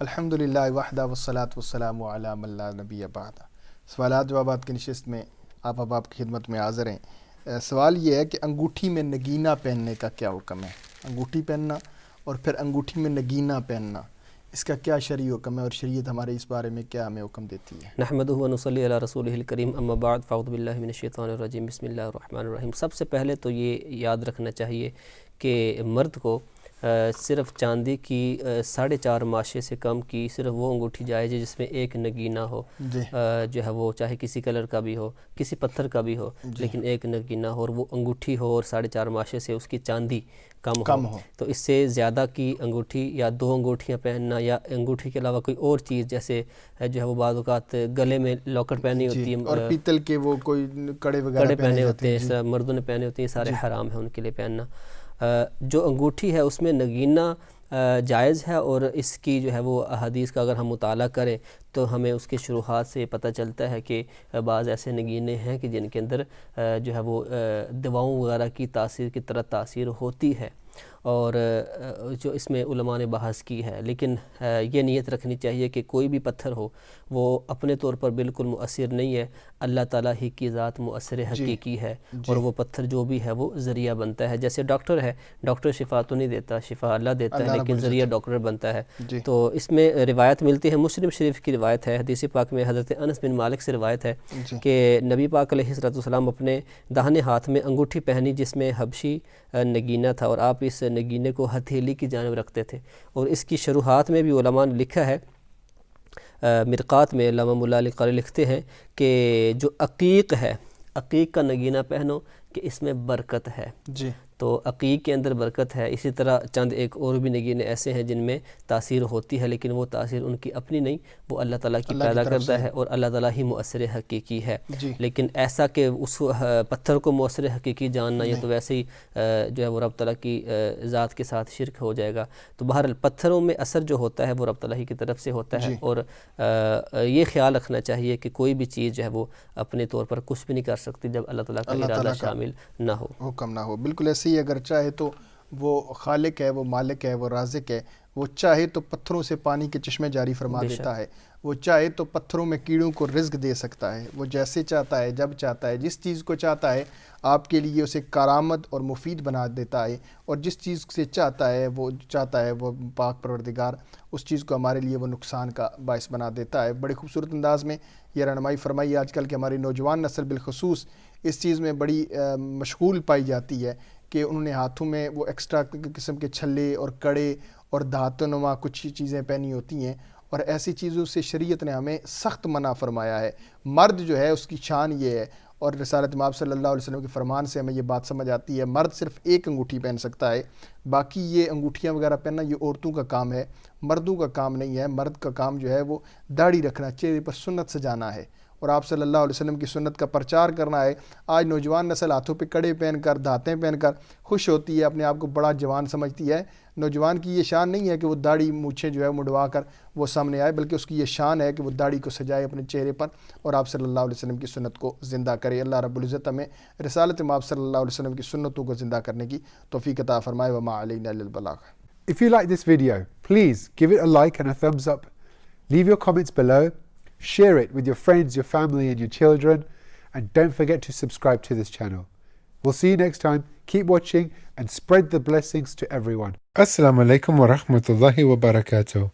الحمدللہ وحدہ والصلاۃ والسلام علی من لا نبی بعد۔ سوالات جوابات کی نشست میں آپ احباب کی خدمت میں حاضر ہیں۔ سوال یہ ہے کہ انگوٹھی میں نگینہ پہننے کا کیا حکم ہے؟ انگوٹھی پہننا اور پھر انگوٹھی میں نگینہ پہننا، اس کا کیا شرعی حکم ہے اور شریعت ہمارے اس بارے میں کیا ہمیں حکم دیتی ہے؟ نحمدہ و نصلی علی رسولہ الکریم، اما بعد فاعوذ باللہ من الشیطان الرجیم، بسم اللہ الرحمن الرحیم۔ سب سے پہلے تو یہ یاد رکھنا چاہیے کہ مرد کو صرف چاندی کی 4.5 ماشے سے کم کی صرف وہ انگوٹھی جائز ہے جس میں ایک نگینہ ہو، جو ہے وہ چاہے کسی کلر کا بھی ہو، کسی پتھر کا بھی ہو، لیکن ایک نگینہ ہو اور وہ انگوٹھی ہو اور 4.5 ماشے سے اس کی چاندی کم ہو۔ تو اس سے زیادہ کی انگوٹھی یا 2 انگوٹھیاں پہننا یا انگوٹھی کے علاوہ کوئی اور چیز جیسے جو ہے وہ بعض اوقات گلے میں لاکٹ پہنی ہوتی ہے اور پیتل کے وہ کوئی کڑے وغیرہ پہنے ہوتے ہیں، مردوں نے پہنے ہوتے ہیں، سارے حرام ہیں ان کے لیے پہننا۔ جو انگوٹھی ہے اس میں نگینہ جائز ہے، اور اس کی جو ہے وہ احادیث کا اگر ہم مطالعہ کریں تو ہمیں اس کے شروحات سے پتہ چلتا ہے کہ بعض ایسے نگینے ہیں کہ جن کے اندر جو ہے وہ دواؤں وغیرہ کی تاثیر کی طرح تاثیر ہوتی ہے، اور جو اس میں علماء نے بحث کی ہے۔ لیکن یہ نیت رکھنی چاہیے کہ کوئی بھی پتھر ہو وہ اپنے طور پر بالکل مؤثر نہیں ہے، اللہ تعالیٰ ہی کی ذات مؤثر حقیقی ہے، اور وہ پتھر جو بھی ہے وہ ذریعہ بنتا ہے۔ جیسے ڈاکٹر ہے، ڈاکٹر شفا تو نہیں دیتا، شفا اللہ دیتا ہے، لیکن ذریعہ ڈاکٹر بنتا ہے۔ تو اس میں روایت ملتی ہے، مسلم شریف کی روایت ہے، حدیث پاک میں حضرت انس بن مالک سے روایت ہے کہ نبی پاک علیہ الصلوۃ والسلام اپنے داہنے ہاتھ میں انگوٹھی پہنی جس میں حبشی نگینہ تھا، اور آپ اس نگینے کو ہتھیلی کی جانب رکھتے تھے۔ اور اس کی شروحات میں بھی علماء نے لکھا ہے، مرقات میں علامہ مولا علی قاری لکھتے ہیں کہ جو عقیق ہے، عقیق کا نگینہ پہنو کہ اس میں برکت ہے۔ تو عقیق کے اندر برکت ہے۔ اسی طرح چند ایک اور بھی نگینے ایسے ہیں جن میں تاثیر ہوتی ہے، لیکن وہ تاثیر ان کی اپنی نہیں، وہ اللہ تعالیٰ کی پیدا کرتا ہے، اور اللہ تعالیٰ ہی مؤثر حقیقی ہے۔ لیکن ایسا کہ اس پتھر کو مؤثر حقیقی جاننا یہ تو ویسے ہی جو ہے وہ رب تعالیٰ کی ذات کے ساتھ شرک ہو جائے گا۔ تو بہرحال پتھروں میں اثر جو ہوتا ہے وہ رب تعالیٰ ہی کی طرف سے ہوتا ہے، اور یہ خیال رکھنا چاہیے کہ کوئی بھی چیز جو ہے وہ اپنے طور پر کچھ بھی نہیں کر سکتی جب اللہ تعالیٰ کا ارادہ شامل نہ ہو، حکم نہ ہو۔ بالکل ایسے ہی اگر چاہے تو وہ خالق ہے، وہ مالک ہے، وہ رازق ہے، وہ چاہے تو پتھروں سے پانی کے چشمے جاری فرما دیتا ہے، وہ چاہے تو پتھروں میں کیڑوں کو رزق دے سکتا ہے، وہ جیسے چاہتا ہے، جب چاہتا ہے، جس چیز کو چاہتا ہے آپ کے لیے اسے کارآمد اور مفید بنا دیتا ہے، اور جس چیز سے چاہتا ہے وہ پاک پروردگار اس چیز کو ہمارے لیے وہ نقصان کا باعث بنا دیتا ہے۔ بڑے خوبصورت انداز میں یہ رہنمائی فرمائی۔ آج کل کی ہماری نوجوان نسل بالخصوص اس چیز میں بڑی مشغول پائی جاتی ہے کہ انہوں نے ہاتھوں میں وہ ایکسٹرا قسم کے چھلے اور کڑے اور دھاتوں نما کچھ چیزیں پہنی ہوتی ہیں، اور ایسی چیزوں سے شریعت نے ہمیں سخت منع فرمایا ہے۔ مرد جو ہے اس کی شان یہ ہے، اور رسالت مآب صلی اللہ علیہ وسلم کے فرمان سے ہمیں یہ بات سمجھ آتی ہے، مرد صرف ایک انگوٹھی پہن سکتا ہے، باقی یہ انگوٹھیاں وغیرہ پہننا یہ عورتوں کا کام ہے، مردوں کا کام نہیں ہے۔ مرد کا کام جو ہے وہ داڑھی رکھنا، چہرے پر سنت سجانا ہے، اور آپ صلی اللہ علیہ وسلم کی سنت کا پرچار کرنا ہے۔ آج نوجوان نسل ہاتھوں پہ کڑے پہن کر، دھاتیں پہن کر خوش ہوتی ہے، اپنے آپ کو بڑا جوان سمجھتی ہے۔ نوجوان کی یہ شان نہیں ہے کہ وہ داڑھی مونچھیں جو ہے مڈوا کر وہ سامنے آئے، بلکہ اس کی یہ شان ہے کہ وہ داڑھی کو سجائے اپنے چہرے پر اور آپ صلی اللہ علیہ وسلم کی سنت کو زندہ کرے۔ اللہ رب العزت ہمیں رسالت مآب صلی اللہ علیہ وسلم کی سنتوں کو زندہ کرنے کی توفیق عطا فرمائے۔ وما علینا الا البلاغ۔ If you like this video, please give it a like and a thumbs up. Leave your comments below. Share it with your friends, your family and your children. And don't forget to subscribe to this channel. We'll see you next time. Keep watching and spread the blessings to everyone. Assalamu alaikum wa rahmatullahi wa barakatuh.